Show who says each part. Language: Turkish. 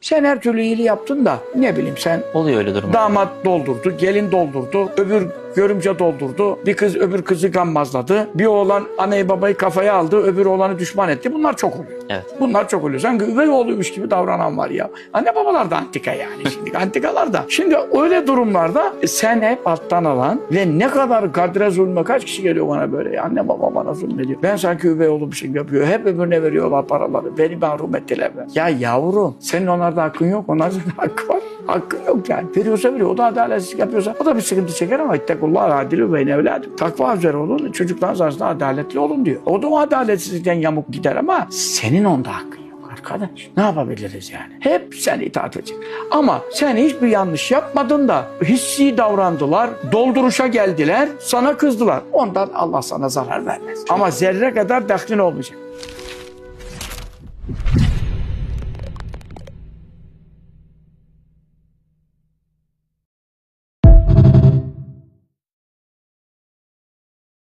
Speaker 1: Sen her türlü iyiliği yaptın da ne bileyim sen
Speaker 2: Oluyor öyle durumlar.
Speaker 1: damat doldurdu, gelin doldurdu, öbür görümce doldurdu, bir kız öbür kızı gammazladı, bir oğlan anneyi babayı kafaya aldı, öbür oğlanı düşman etti. Bunlar çok oluyor.
Speaker 2: Evet.
Speaker 1: Bunlar çok oluyor. Sanki üvey oğluymuş gibi davranan var ya. Anne babalar da antika yani şimdi. Antikalar da. Şimdi öyle durumlarda sen hep alttan alan ve ne kadar kadre zulme, kaç kişi geliyor bana böyle ya. Anne baba bana zulmediyor. Ben sanki üvey oğluymuşum yapıyor. Hep öbürüne veriyorlar paraları. Beni mahrum ettiler. Ya yavrum senin onlarda hakkın yok. Onlarda hakkı var. Hakkın yok yani. Veriyorsa veriyor. O da adaletsizlik yapıyorsa o da bir sıkıntı çeker ama ittekullah adilü beyne evladım. Takva üzere olun. Çocuklarınız arasında adaletli olun diyor. O da o adaletsizlikten yamuk gider ama senin onda hakkın yok arkadaş. Ne yapabiliriz yani? Hep sen itaat edecek. Ama sen hiçbir yanlış yapmadın da hissi davrandılar, dolduruşa geldiler, sana kızdılar. Ondan Allah sana zarar vermez. Ama zerre kadar dahlin olmayacak.